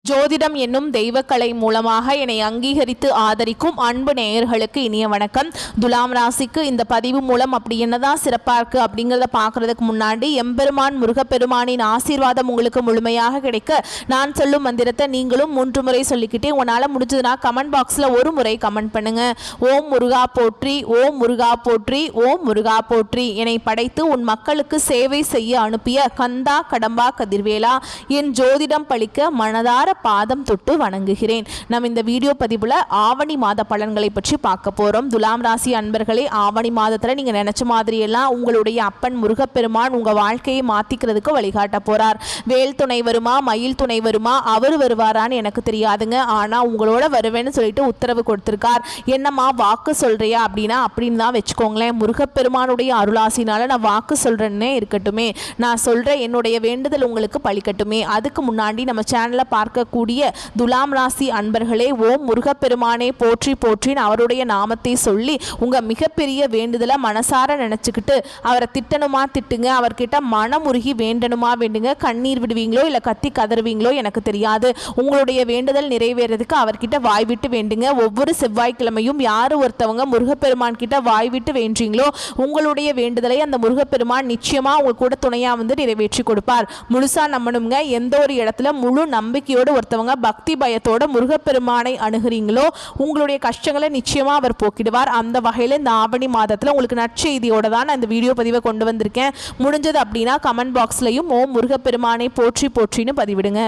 ஜோதிடம் என்னும் தெய்வக்கலை மூலமாக என்னை அங்கீகரித்து ஆதரிக்கும் அன்பு நேயர்களுக்கு இனிய வணக்கம். துலாம் ராசிக்கு இந்த பதிவு மூலம் அப்படி என்னதான் சிறப்பாக இருக்குது அப்படிங்கிறத பார்க்குறதுக்கு முன்னாடி எம்பெருமான் முருகப்பெருமானின் ஆசீர்வாதம் உங்களுக்கு முழுமையாக கிடைக்க நான் சொல்லும் மந்திரத்தை நீங்களும் 3 முறை சொல்லிக்கிட்டே உன்னால் முடிஞ்சதுன்னா கமெண்ட் பாக்ஸில் ஒரு முறை கமெண்ட் பண்ணுங்க. ஓம் முருகா போற்றி, ஓம் முருகா போற்றி, ஓம் முருகா போற்றி. என்னை படைத்து உன் மக்களுக்கு சேவை செய்ய அனுப்பிய கந்தா கடம்பா கதிர்வேலா, என் ஜோதிடம் பழிக்க மனதார பாதம் தொட்டு வணங்குகிறேன். நம்ம இந்த வீடியோ பதிவுல ஆவணி மாத பலன்களை பற்றி பார்க்க போறோம். துலாம் ராசி அன்பர்களே, ஆவணி மாதத்துல நீங்க நினைச்ச மாதிரி எல்லாம் உங்களுடைய அப்பன் முருகப்பெருமான் உங்க வாழ்க்கையை மாத்திக்கிறதுக்கு வழிகாட்ட போறார். வேல் துணை வருமா, மயில் துணை வருமா, அவர் வருவாரான்னு எனக்கு தெரியாதுங்க. ஆனா உங்களோட வருவேன்னு சொல்லிட்டு உத்தரவு கொடுத்திருக்கார். என்னம்மா வாக்கு சொல்றியா அப்படின்னா அப்படின்னு தான் வச்சுக்கோங்களேன். முருகப்பெருமானுடைய அருளாசினால நான் வாக்கு சொல்றேன்னே இருக்கட்டுமே, நான் சொல்ற என்னுடைய வேண்டுதல் உங்களுக்கு பழிக்கட்டுமே. அதுக்கு முன்னாடி நம்ம சேனலை பார்க்கக்கூடிய துலாம் ராசி அன்பர்களே, ஓம் முருகப்பெருமானே போற்றி போற்றின்னு அவருடைய நாமத்தை சொல்லி உங்க மிகப்பெரிய வேண்டுதலை மனசார நினைச்சுக்கிட்டு அவரை திட்டணுமா திட்டுங்க, அவர்கிட்ட மனமுருகி வேண்டணுமா வேண்டுங்க. கண்ணீர் விடுவீங்களோ இல்லை கத்தி கதறுவீங்களோ எனக்கு தெரியாது. உங்களுடைய வேண்டுதல் நிறைவேறதுக்கு அவர்கிட்ட வாய் விட்டு வேண்டுங்க. ஒவ்வொரு செவ்வாய்க்கிழமையும் யார் ஒருத்தவங்க முருகப்பெருமான் கிட்ட வாய் விட்டு வேண்டீங்களோ உங்களுடைய வேண்டுதலை அந்த முருகப்பெருமான் நிச்சயமா உங்க கூட துணையா வந்து நிறைவேற்றி கொடுப்பார். முழுசா நம்பணுங்க. எந்த ஒரு இடத்துல முழு நம்பிக்கையோடு ஒருத்தவங்க பக்தி பயத்தோட முருகப்பெருமானை அணுகிறீங்களோ உங்களுடைய கஷ்டங்களை நிச்சயமா அவர் போக்கிடுவார். அந்த வகையில் இந்த ஆவணி மாதத்தில் உங்களுக்கு நற்செய்தியோட தான் நான் இந்த வீடியோ பதிவை கொண்டு வந்திருக்கேன். முடிஞ்சது அப்படின்னா கமெண்ட் பாக்ஸ்லையும் ஓம் முருகப்பெருமானை போற்றி போற்றின்னு பதிவிடுங்க.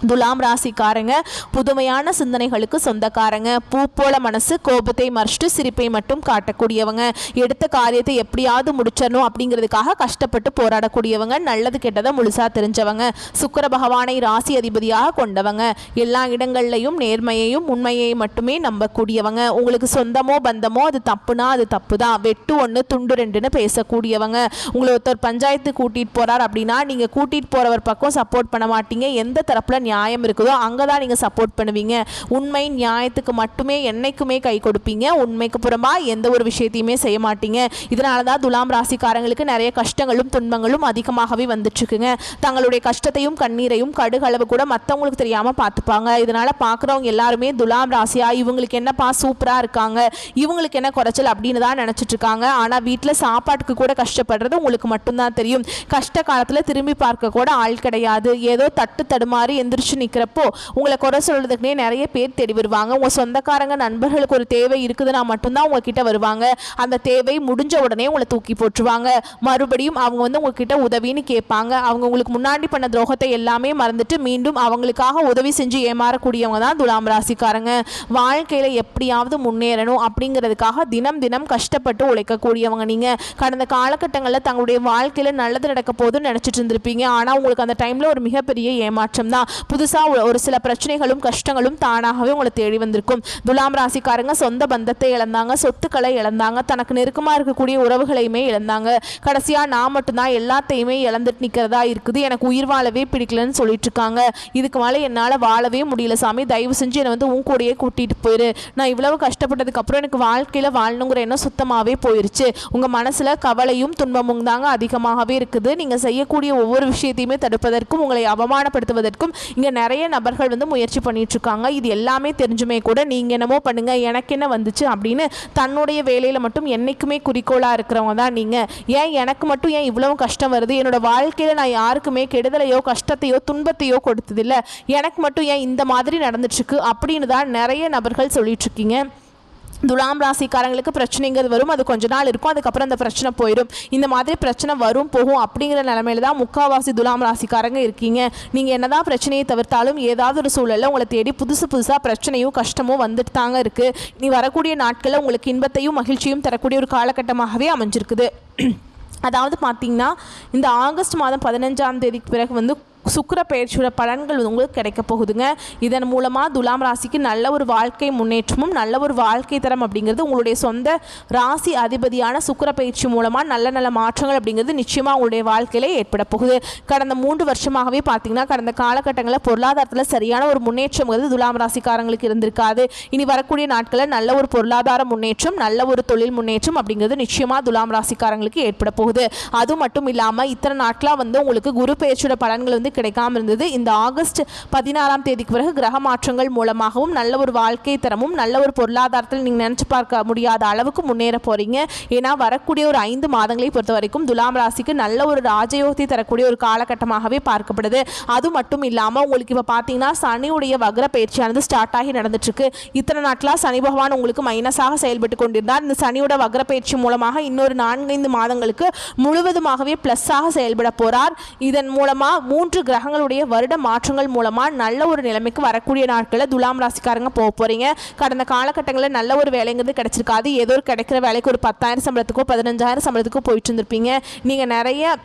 துலாம் ராசிக்காரங்க புதுமையான சிந்தனைகளுக்கு சொந்தக்காரங்க. பூ போல மனசு, கோபத்தை மறைச்சிட்டு சிரிப்பை மட்டும் காட்டக்கூடியவங்க. எடுத்த காரியத்தை எப்படியாவது முடிச்சிடணும் அப்படிங்கிறதுக்காக கஷ்டப்பட்டு போராடக்கூடியவங்க. நல்லது கெட்டதை முழுசா தெரிஞ்சவங்க. சுக்கிர பகவானை ராசி அதிபதியாக கொண்டவங்க. எல்லா இடங்கள்லையும் நேர்மையையும் உண்மையை மட்டுமே நம்பக்கூடியவங்க. உங்களுக்கு சொந்தமோ பந்தமோ அது தப்புனா அது தப்பு தான், வெட்டு 1 துண்டு 2ன்னு பேசக்கூடியவங்க. உங்களை ஒருத்தர் பஞ்சாயத்து கூட்டிட்டு போறார் அப்படின்னா நீங்க கூட்டிட்டு போறவர் பக்கம் சப்போர்ட் பண்ண மாட்டீங்க. எந்த தரப்புல நியாயம் இருக்குதோ அங்கதான் நீங்க சப்போர்ட் பண்ணுவீங்க. உண்மை நியாயத்துக்கு மட்டுமே என்னைக்குமே கை கொடுப்பீங்க. உண்மைக்கு புறமா எந்த ஒரு விஷயத்தையுமே செய்ய மாட்டீங்க. இதனாலதான் துலாம் ராசிக்காரங்களுக்கு நிறைய கஷ்டங்களும் துன்பங்களும் அதிகமாகவே வந்துட்டு இருக்குங்க. தங்களுடைய கஷ்டத்தையும் கண்ணீரையும் கடுகளவு கூட மற்றவங்களுக்கு தெரியாம பார்த்துப்பாங்க. இதனால பார்க்குறவங்க எல்லாருமே துலாம் ராசியா இவங்களுக்கு என்னப்பா சூப்பரா இருக்காங்க, இவங்களுக்கு என்ன குறைச்சல் அப்படின்னு தான் நினைச்சிட்டு இருக்காங்க. ஆனா வீட்டில் சாப்பாட்டுக்கு கூட கஷ்டப்படுறது உங்களுக்கு மட்டும்தான் தெரியும். கஷ்ட காலத்துல திரும்பி பார்க்க கூட ஆள் கிடையாது. ஏதோ தட்டு தடுமாறி எந்திரிச்சு நிற்கிறப்போ உங்களை குறை சொல்றதுக்குனே நிறைய பேர் தேடி வருவாங்க. உங்க சொந்தக்காரங்க நண்பர்களுக்கு ஒரு தேவை இருக்குதுன்னா மட்டும்தான் உங்ககிட்ட வருவாங்க. அந்த தேவை முடிஞ்ச உடனே உங்களை தூக்கி போட்டுருவாங்க. மறுபடியும் அவங்க வந்து உங்ககிட்ட உதவின்னு கேட்பாங்க. அவங்க உங்களுக்கு முன்னாடி பண்ண துரோகத்தை எல்லாமே மறந்துட்டு மீண்டும் அவங்களுக்காக உதவி செஞ்சு ஏமாறக்கூடியவங்க தான் துலாம் ராசிக்காரங்க. வாழ்க்கையில எப்படியாவது முன்னேறணும் அப்படிங்கிறதுக்காக தினம் தினம் கஷ்டப்பட்டு உழைக்கக்கூடியவங்க. நீங்க கடந்த காலகட்டங்களில் தங்களுடைய வாழ்க்கையில நல்லது நடக்க போதுன்னு நினைச்சிட்டு இருந்திருப்பீங்க. ஆனா உங்களுக்கு அந்த டைம்ல ஒரு மிகப்பெரிய ஏமாற்றம் தான். புதுசாக ஒரு சில பிரச்சனைகளும் கஷ்டங்களும் தானாகவே உங்களை தேடி வந்திருக்கும். துலாம் ராசிக்காரங்க சொந்த பந்தத்தை இழந்தாங்க, சொத்துக்களை இழந்தாங்க, தனக்கு நெருக்கமாக இருக்கக்கூடிய உறவுகளையுமே இழந்தாங்க. கடைசியாக நான் மட்டும்தான் எல்லாத்தையுமே இழந்துட்டு நிற்கிறதா இருக்குது, எனக்கு உயிர் வாழவே பிடிக்கலன்னு சொல்லிட்டு இருக்காங்க. இதுக்கு மேலே என்னால் வாழவே முடியல சாமி, தயவு செஞ்சு என்னை வந்து உன் கூடயே கூட்டிகிட்டு போயிரு. நான் இவ்வளவு கஷ்டப்பட்டதுக்கு அப்புறம் எனக்கு வாழ்க்கையில் வாழணுங்கிற எண்ணம் சுத்தமாகவே போயிருச்சு. உங்கள் மனசில் கவலையும் துன்பமும் தாங்க அதிகமாகவே இருக்குது. நீங்கள் செய்யக்கூடிய ஒவ்வொரு விஷயத்தையுமே தடுப்பதற்கும் உங்களை அவமானப்படுத்துவதற்கும் இங்க நிறைய நபர்கள் வந்து முயற்சி பண்ணிட்டு இருக்காங்க. இது எல்லாமே தெரிஞ்சுமே கூட நீங்க என்னமோ பண்ணுங்க எனக்கு என்ன வந்துச்சு அப்படின்னு தன்னுடைய வேலையில மட்டும் என்னைக்குமே குறிக்கோளா இருக்கிறவங்க தான் நீங்க. ஏன் எனக்கு மட்டும் ஏன் இவ்வளவு கஷ்டம் வருது, என்னோட வாழ்க்கையில நான் யாருக்குமே கெடுதலையோ கஷ்டத்தையோ துன்பத்தையோ கொடுத்ததில்லை, எனக்கு மட்டும் ஏன் இந்த மாதிரி நடந்துட்டு இருக்கு அப்படின்னு தான் நிறைய நபர்கள் சொல்லிட்டு இருக்கீங்க. துலாம் ராசிக்காரங்களுக்கு பிரச்சனைங்கிறது வரும், அது கொஞ்ச நாள் இருக்கும், அதுக்கப்புறம் அந்த பிரச்சனை போயிடும். இந்த மாதிரி பிரச்சனை வரும் போகும் அப்படிங்கிற நிலைமையில தான் முக்கால்வாசி துலாம் ராசிக்காரங்க இருக்கீங்க. நீங்கள் என்னதான் பிரச்சனையை தவிர்த்தாலும் ஏதாவது ஒரு சூழலில் உங்களை தேடி புதுசாக பிரச்சனையும் கஷ்டமும் வந்துட்டு தாங்க இருக்குது. நீ வரக்கூடிய நாட்களில் உங்களுக்கு இன்பத்தையும் மகிழ்ச்சியும் தரக்கூடிய ஒரு காலகட்டமாகவே அமைஞ்சிருக்குது. அதாவது பார்த்தீங்கன்னா இந்த ஆகஸ்ட் மாதம் 15ஆம் தேதிக்கு பிறகு வந்து சுக்கிர பயிற்சியோட பலன்கள் உங்களுக்கு கிடைக்க போகுதுங்க. இதன் மூலமாக துலாம் ராசிக்கு நல்ல ஒரு வாழ்க்கை முன்னேற்றமும் நல்ல ஒரு வாழ்க்கை தரம் அப்படிங்கிறது உங்களுடைய சொந்த ராசி அதிபதியான சுக்கிர பயிற்சி மூலமாக நல்ல நல்ல மாற்றங்கள் அப்படிங்கிறது நிச்சயமாக உங்களுடைய வாழ்க்கையில ஏற்பட போகுது. கடந்த 3 வருஷமாகவே பார்த்தீங்கன்னா கடந்த காலகட்டங்களில் பொருளாதாரத்தில் சரியான ஒரு முன்னேற்றம் துலாம் ராசிக்காரங்களுக்கு இருந்திருக்காது. இனி வரக்கூடிய நாட்களில் நல்ல ஒரு பொருளாதார முன்னேற்றம், நல்ல ஒரு தொழில் முன்னேற்றம் அப்படிங்கிறது நிச்சயமாக துலாம் ராசிக்காரங்களுக்கு ஏற்பட போகுது. அது மட்டும் இல்லாமல் இத்தனை நாட்களாக வந்து உங்களுக்கு குரு பயிற்சியோட பலன்கள் வந்து கிடைக்காம இருந்தது. இந்த ஆகஸ்ட் 16ஆம் தேதிக்கு பிறகு கிரக மாற்றங்கள் மூலமாகவும் நல்ல ஒரு வாழ்க்கை தரமும் நல்ல ஒரு பொருளாதாரத்தில் நீங்கள் நினச்சி பார்க்க முடியாத அளவுக்கு முன்னேற போகிறீங்க. ஏன்னா வரக்கூடிய ஒரு 5 மாதங்களை பொறுத்த வரைக்கும் துலாம் ராசிக்கு நல்ல ஒரு ராஜயோகத்தை தரக்கூடிய ஒரு காலகட்டமாகவே பார்க்கப்படுது. அது மட்டும் இல்லாமல் உங்களுக்கு இப்போ பார்த்தீங்கன்னா சனியுடைய வக்ர பயிற்சியானது ஸ்டார்ட் ஆகி நடந்துட்டுருக்கு. இத்தனை நாட்களாக சனி பகவான் உங்களுக்கு மைனஸாக செயல்பட்டு கொண்டிருந்தார். இந்த சனியோட வக்ர பயிற்சி மூலமாக இன்னொரு 4-5 மாதங்களுக்கு முழுவதுமாகவே ப்ளஸ்ஸாக செயல்பட போகிறார். இதன் மூலமாக 3 கிரகங்களுடைய வருட மாற்றங்கள் மூலமாக நல்ல ஒரு நிலைமைக்கு வரக்கூடிய நாட்களில் துலாம் ராசிக்காரங்க போக போகிறீங்க. கடந்த காலகட்டங்களில் நல்ல ஒரு வேலைங்கிறது கிடைச்சிருக்காது. ஏதோ ஒரு கிடைக்கிற வேலைக்கு ஒரு 10,000 சம்பளத்துக்கோ 15,000 சம்பளத்துக்கோ போயிட்டு இருந்திருப்பீங்க. நீங்கள் நிறைய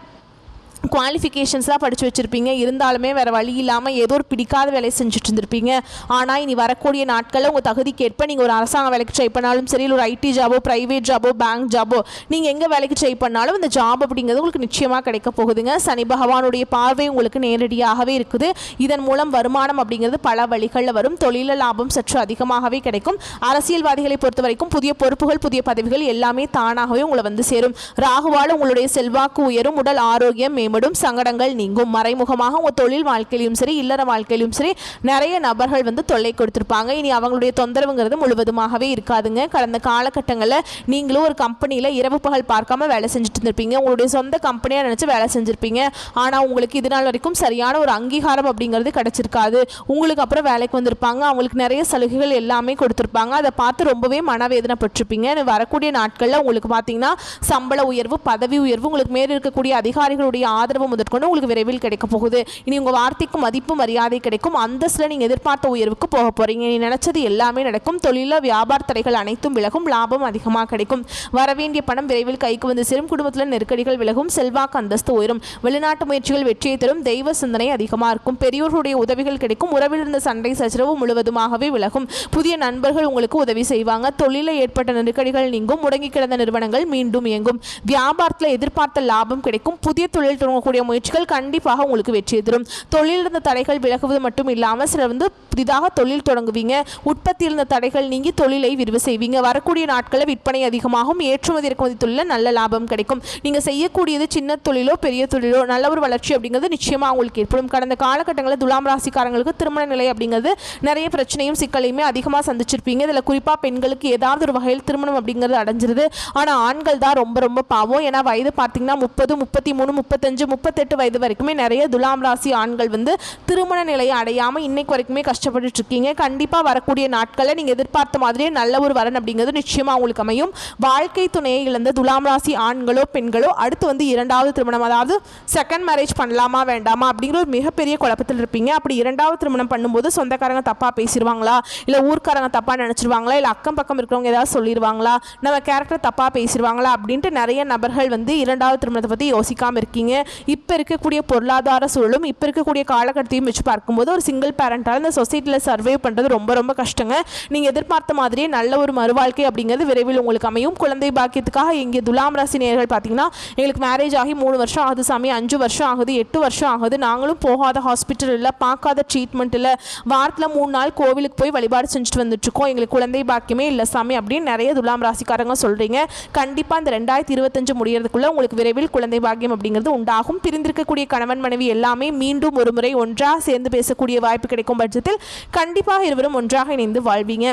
குவாலிஃபிகேஷன்ஸ்லாம் படித்து வச்சுருப்பீங்க. இருந்தாலுமே வேறு வழி இல்லாமல் ஏதோ ஒரு பிடிக்காத வேலையை செஞ்சுட்டு இருந்திருப்பீங்க. ஆனால் இனி வரக்கூடிய நாட்களில் உங்கள் தகுதிக்கேற்ப நீங்கள் ஒரு அரசாங்க வேலைக்கு ட்ரை பண்ணாலும் சரி, ஒரு ஐடி ஜாபோ, ப்ரைவேட் ஜாபோ, பேங்க் ஜாபோ, நீங்கள் எங்கே வேலைக்கு ட்ரை பண்ணாலும் இந்த ஜாப் அப்படிங்கிறது உங்களுக்கு நிச்சயமாக கிடைக்க போகுதுங்க. சனி பகவானுடைய பார்வை உங்களுக்கு நேரடியாகவே இருக்குது. இதன் மூலம் வருமானம் அப்படிங்கிறது பல வழிகளில் வரும். தொழில லாபம் சற்று அதிகமாகவே கிடைக்கும். அரசியல்வாதிகளை பொறுத்த வரைக்கும் புதிய பொறுப்புகள், புதிய பதவிகள் எல்லாமே தானாகவே உங்களை வந்து சேரும். ராகுவால் உங்களுடைய செல்வாக்கு உயரும். உடல் ஆரோக்கியம் மேம்படும். சங்கடங்கள் நீங்கும். மறைமுகமாக உங்கள் தொழில் வாழ்க்கையிலும் சரி, இல்லற வாழ்க்கையிலும் சரி நிறைய நபர்கள் வந்து தொல்லை கொடுத்துருப்பாங்க. இனி அவங்களுடைய தொந்தரவுங்கிறது முழுவதுமாகவே இருக்காதுங்க. கடந்த காலகட்டங்களில் நீங்களும் ஒரு கம்பெனியில் இரவு பகல் பார்க்காம வேலை செஞ்சுட்டு இருந்திருப்பீங்க. உங்களுடைய சொந்த கம்பெனியாக நினச்சி வேலை செஞ்சுருப்பீங்க. ஆனால் உங்களுக்கு இது நாள் வரைக்கும் சரியான ஒரு அங்கீகாரம் அப்படிங்கிறது கிடைச்சிருக்காது. உங்களுக்கு அப்புறம் வேலைக்கு வந்திருப்பாங்க. அவங்களுக்கு நிறைய சலுகைகள் எல்லாமே கொடுத்துருப்பாங்க. அதை பார்த்து ரொம்பவே மனவேதனைப்பட்டிருப்பீங்க. வரக்கூடிய நாட்களில் உங்களுக்கு பார்த்தீங்கன்னா சம்பள உயர்வு, பதவி உயர்வு, உங்களுக்கு மேல் இருக்கக்கூடிய அதிகாரிகளுடைய ஆதரவு முதற்கொண்டு உங்களுக்கு விரைவில் கிடைக்க போகுது. இனி உங்கள் வார்த்தைக்கு மதிப்பு மரியாதை கிடைக்கும். அந்தஸ்தில் நீங்கள் எதிர்பார்த்த உயர்வுக்கு போக போகிறீங்க. நீ நினச்சது எல்லாமே நடக்கும். தொழிலில் வியாபார தடைகள் அனைத்தும் விலகும். லாபம் அதிகமாக கிடைக்கும். வரவேண்டிய பணம் விரைவில் கைக்கு வந்து சேரும். குடும்பத்தில் நெருக்கடிகள் விலகும். செல்வாக்கு அந்தஸ்து உயரும். வெளிநாட்டு முயற்சிகள் வெற்றியை தரும். தெய்வ சிந்தனை அதிகமாக இருக்கும். பெரியோர்களுடைய உதவிகள் கிடைக்கும். உறவில் இருந்த சண்டை சச்சரவு முழுவதுமாகவே விலகும். புதிய நண்பர்கள் உங்களுக்கு உதவி செய்வாங்க. தொழிலில் ஏற்பட்ட நெருக்கடிகள் நீங்கும். முடங்கி கிடந்த நிறுவனங்கள் மீண்டும் இயங்கும். வியாபாரத்தில் எதிர்பார்த்த லாபம் கிடைக்கும். புதிய தொழில் தொடங்கக்கூடிய முயற்சிகள் கண்டிப்பாக உங்களுக்கு வெற்றியை தரும். தொழில் இருந்த தடைகள் விலகுவது மட்டும் இல்லாமல் சிலர் வந்து புதிதாக தொழில் தொடங்குவீங்க. உற்பத்தி இருந்த தடைகள் நீங்கி தொழிலை விரிவு செய்வீங்க. வரக்கூடிய நாட்களில் விற்பனை அதிகமாகும். ஏற்றுமதி இறக்குமதி தொழிலில் நல்ல லாபம் கிடைக்கும். நீங்கள் செய்யக்கூடியது சின்ன தொழிலோ பெரிய தொழிலோ நல்ல ஒரு வளர்ச்சி அப்படிங்கிறது நிச்சயமாக உங்களுக்கு ஏற்படும். கடந்த காலகட்டங்களில் துலாம் ராசிக்காரங்களுக்கு திருமண நிலை அப்படிங்கிறது நிறைய பிரச்சனையும் சிக்கலையுமே அதிகமாக சந்திச்சிருப்பீங்க. இதில் குறிப்பாக பெண்களுக்கு ஏதாவது ஒரு வகையில் திருமணம் அப்படிங்கிறது அடைஞ்சிருது. ஆனால் ஆண்கள் தான் ரொம்ப ரொம்ப பாவம். ஏன்னா வயது பார்த்தீங்கன்னா 30, 33, 35, 38 வயது வரைக்குமே நிறைய துலாம் ராசி ஆண்கள் வந்து திருமண நிலையை அடையாமல் இன்னைக்கு வரைக்குமே கஷ்டப்பட்டு இருக்கீங்க. கண்டிப்பாக வரக்கூடிய நாட்களில் நீங்கள் எதிர்பார்த்த மாதிரியே நல்ல ஒரு வரன் அப்படிங்கிறது நிச்சயமாக உங்களுக்கு அமையும். வாழ்க்கை துணையை இழந்த துலாம் ராசி ஆண்களோ பெண்களோ அடுத்து வந்து 2வது திருமணம், அதாவது செகண்ட் மேரேஜ் பண்ணலாமா வேண்டாமா அப்படிங்கிற ஒரு மிகப்பெரிய குழப்பத்தில் இருப்பீங்க. அப்படி 2வது திருமணம் பண்ணும்போது சொந்தக்காரங்க தப்பாக பேசிடுவாங்களா, இல்லை ஊர்க்காரங்க தப்பாக நினச்சிருவாங்களா, இல்லை அக்கம் பக்கம் இருக்கிறவங்க ஏதாவது சொல்லிடுவாங்களா, நம்ம கேரக்டர் தப்பாக பேசிடுவாங்களா அப்படின்ட்டு நிறைய நபர்கள் வந்து 2வது திருமணத்தை பற்றி யோசிக்காமல் இருக்கீங்க. இப்போ இருக்கக்கூடிய பொருளாதார சூழலும் இப்போ இருக்கக்கூடிய காலகட்டத்தையும் வச்சு பார்க்கும்போது ஒரு சிங்கிள் பேரண்டால் இந்த சொசைட்டியில் சர்வே பண்ணுறது ரொம்ப ரொம்ப கஷ்டங்க. நீங்கள் எதிர்பார்த்த மாதிரியே நல்ல ஒரு மறுவாழ்க்கை அப்படிங்கிறது விரைவில் உங்களுக்கு அமையும். குழந்தை பாக்கியத்துக்காக இங்கே துலாம் ராசி நேயர்கள் பார்த்தீங்கன்னா எங்களுக்கு மேரேஜ் ஆகி 3 வருஷம் ஆகுது சாமி, 5 வருஷம் ஆகுது, 8 வருஷம் ஆகுது, நாங்களும் போகாத ஹாஸ்பிட்டல் இல்லை, பார்க்காத ட்ரீட்மெண்ட் இல்லை, வாரத்தில் 3 நாள் கோவிலுக்கு போய் வழிபாடு செஞ்சுட்டு வந்துட்டுருக்கோம், எங்களுக்கு குழந்தை பாக்கியமே இல்லை சாமி அப்படின்னு நிறைய துலாம் ராசிக்காரங்க சொல்கிறீங்க. கண்டிப்பாக இந்த 2025 முடியறதுக்குள்ளே உங்களுக்கு விரைவில் குழந்தை பாக்கியம் அப்படிங்கிறது உண்டாகும். பிரிந்திருக்கக்கூடிய கணவன் மனைவி எல்லாமே மீண்டும் ஒரு முறை ஒன்றாக சேர்ந்து பேசக்கூடிய வாய்ப்பு கிடைக்கும் பட்சத்தில் கண்டிப்பாக இருவரும் ஒன்றாக இணைந்து வாழ்வீங்க.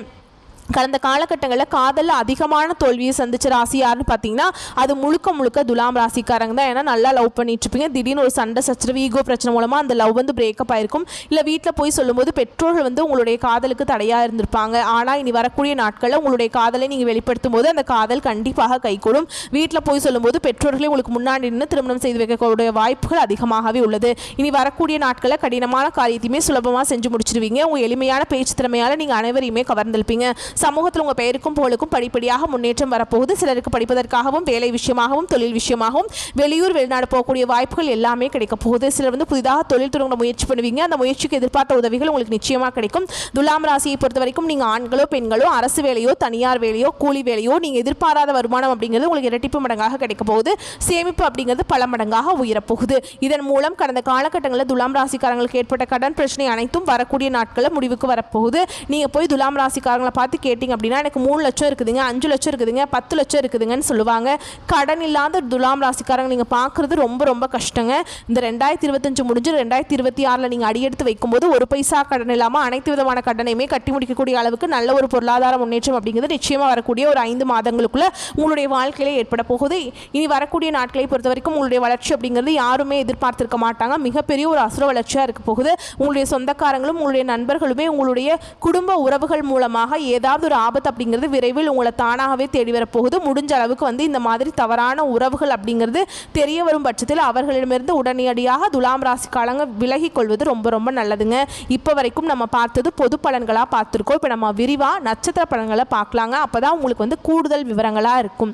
கடந்த காலகட்டங்களில் காதலில் அதிகமான தோல்வியை சந்திச்ச ராசி யாருன்னு பார்த்தீங்கன்னா அது முழுக்க முழுக்க துலாம் ராசிக்காரங்க தான். ஏன்னா நல்லா லவ் பண்ணிட்டு இருப்பீங்க. திடீர்னு ஒரு சண்டை சச்சரவு, ஈகோ பிரச்சனை மூலமாக அந்த லவ் வந்து பிரேக்கப் ஆயிருக்கும். இல்லை வீட்டில் போய் சொல்லும்போது பெற்றோர்கள் வந்து உங்களுடைய காதலுக்கு தடையாக இருந்திருப்பாங்க. ஆனால் இனி வரக்கூடிய நாட்களில் உங்களுடைய காதலை நீங்கள் வெளிப்படுத்தும் போது அந்த காதல் கண்டிப்பாக கைகூடும். வீட்டில் போய் சொல்லும்போது பெற்றோர்களே உங்களுக்கு முன்னாடி நின்று திருமணம் செய்து வைக்கக்கூடிய வாய்ப்புகள் அதிகமாகவே உள்ளது. இனி வரக்கூடிய நாட்களில் கடினமான காரியத்தையுமே சுலபமாக செஞ்சு முடிச்சிருவீங்க. உங்கள் எளிமையான பேச்சு திறமையால் நீங்கள் அனைவரையுமே கவர்ந்திருப்பீங்க. சமூகத்தில் உங்கள் பெயருக்கும் புகழுக்கும் படிப்படியாக முன்னேற்றம் வரப்போகுது. சிலருக்கு படிப்பதற்காகவும் வேலை விஷயமாகவும் தொழில் விஷயமாகவும் வெளியூர் வெளிநாடு போகக்கூடிய வாய்ப்புகள் எல்லாமே கிடைக்க போகுது. சிலர் வந்து புதிதாக தொழில் தொடங்க முயற்சி பண்ணுவீங்க. அந்த முயற்சிக்கு எதிர்பார்த்த உதவிகள் உங்களுக்கு நிச்சயமாக கிடைக்கும். துலாம் ராசியை பொறுத்த வரைக்கும் நீங்கள் ஆண்களோ பெண்களோ அரசு வேலையோ தனியார் வேலையோ கூலி வேலையோ நீங்கள் எதிர்பாராத வருமானம் அப்படிங்கிறது உங்களுக்கு இரட்டிப்பு மடங்காக கிடைக்க போகுது. சேமிப்பு அப்படிங்கிறது பல மடங்காக உயரப்போகுது. இதன் மூலம் கடந்த காலகட்டங்களில் துலாம் ராசிக்காரங்களுக்கு ஏற்பட்ட கடன் பிரச்சனை அனைத்தும் வரக்கூடிய நாட்களில் முடிவுக்கு வரப்போகுது. நீங்கள் போய் துலாம் ராசிக்காரங்களை பார்த்து கேட்டிங்க அப்படின்னா எனக்கு 3 லட்சம் இருக்குதுங்க, 5 லட்சம் இருக்குதுங்க, 10 லட்சம் இருக்குதுங்கன்னு சொல்லுவாங்க. கடன் இல்லாத துலாம் ராசிக்காரங்க நீங்கள் பார்க்குறது ரொம்ப ரொம்ப கஷ்டங்க. இந்த 2025 முடிஞ்சு 2026 நீங்கள் அடியெடுத்து வைக்கும்போது ஒரு பைசா கடன் இல்லாமல் அனைத்து விதமான கடனையுமே கட்டி முடிக்கக்கூடிய அளவுக்கு நல்ல ஒரு பொருளாதார முன்னேற்றம் அப்படிங்கிறது நிச்சயமாக வரக்கூடிய ஒரு 5 மாதங்களுக்குள்ள உங்களுடைய வாழ்க்கையிலே ஏற்பட போகுது. இனி வரக்கூடிய நாட்களை பொறுத்த வரைக்கும் உங்களுடைய வளர்ச்சி அப்படிங்கிறது யாருமே எதிர்பார்த்திருக்க மாட்டாங்க. மிகப்பெரிய ஒரு அசுர வளர்ச்சியாக இருக்க போகுது. உங்களுடைய சொந்தக்காரங்களும் உங்களுடைய நண்பர்களுமே உங்களுடைய குடும்ப உறவுகள் மூலமாக ஏதாவது ஒரு ஆபத்து அப்படிங்கிறது விரைவில் உங்களை தானாகவே தேடி வரப்போகுது. முடிஞ்ச அளவுக்கு இந்த மாதிரி தவறான உறவுகள் அப்படிங்கிறது தெரிய வரும் பட்சத்தில் அவர்களிடமிருந்து உடனடியாக துலாம் ராசிக்காரங்க விலகி கொள்வது ரொம்ப ரொம்ப நல்லதுங்க. இப்போ வரைக்கும் நம்ம பார்த்தது பொது பலன்களாக பார்த்துருக்கோம். இப்போ நம்ம விரிவாக நட்சத்திர பலன்களை பார்க்கலாங்க. அப்போ தான் உங்களுக்கு கூடுதல் விவரங்களாக இருக்கும்.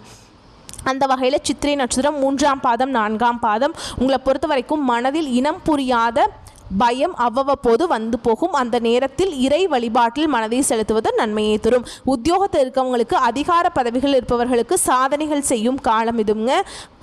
அந்த வகையில் சித்திரை நட்சத்திரம் 3ஆம் பாதம் 4ஆம் பாதம் உங்களை பொறுத்த வரைக்கும் மனதில் இனம் புரியாத பயம் அவ்வப்போது வந்து போகும். அந்த நேரத்தில் இறை வழிபாட்டில் மனதை செலுத்துவது நன்மையை தரும். உத்தியோகத்தில் இருக்கவங்களுக்கு அதிகார பதவிகள் இருப்பவர்களுக்கு சாதனைகள் செய்யும் காலம் இதுங்க.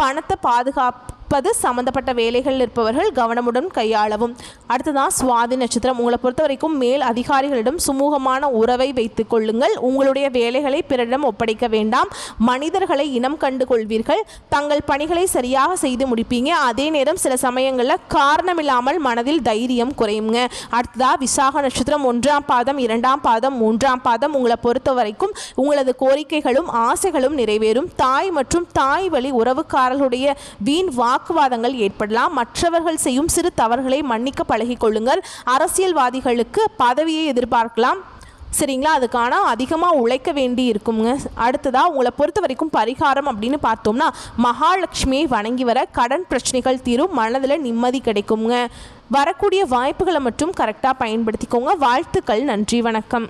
பணத்தை பாதுகாப்பது சம்பந்தப்பட்ட வேலைகள் இருப்பவர்கள் கவனமுடன் கையாளவும். அடுத்ததான் சுவாதி நட்சத்திரம் உங்களை பொறுத்த வரைக்கும் மேல் அதிகாரிகளிடம் சுமூகமான உறவை வைத்துக் கொள்ளுங்கள். உங்களுடைய வேலைகளை பிறரிடம் ஒப்படைக்க வேண்டாம். மனிதர்களை இனம் கண்டு கொள்வீர்கள். தங்கள் பணிகளை சரியாக செய்து முடிப்பீங்க. அதே நேரம் சில சமயங்களில் காரணமில்லாமல் மனதில் தைரியம் குறையுங்க. அடுத்ததா விசாக நட்சத்திரம் 1ஆம் பாதம் 2ஆம் பாதம் 3ஆம் பாதம் உங்களை பொறுத்த வரைக்கும் உங்களது கோரிக்கைகளும் ஆசைகளும் நிறைவேறும். தாய் மற்றும் தாய் வழி உறவுக்காரர்களுடைய வீண் வாக்குவாதங்கள் ஏற்படலாம். மற்றவர்கள் செய்யும் சிறு தவறுகளை மன்னிக்க பழகிக் கொள்ளுங்கள். அரசியல்வாதிகளுக்கு பதவியை எதிர்பார்க்கலாம். சரிங்களா, அதுக்கான அதிகமாக உழைக்க வேண்டி இருக்குங்க. அடுத்ததாக உங்களை பொறுத்த வரைக்கும் பரிகாரம் அப்படின்னு பார்த்தோம்னா மகாலட்சுமியை வணங்கி வர கடன் பிரச்சனைகள் தீரும். மனதில் நிம்மதி கிடைக்குங்க. வரக்கூடிய வாய்ப்புகளை மட்டும் கரெக்டாக பயன்படுத்திக்கோங்க. வாழ்த்துக்கள். நன்றி, வணக்கம்.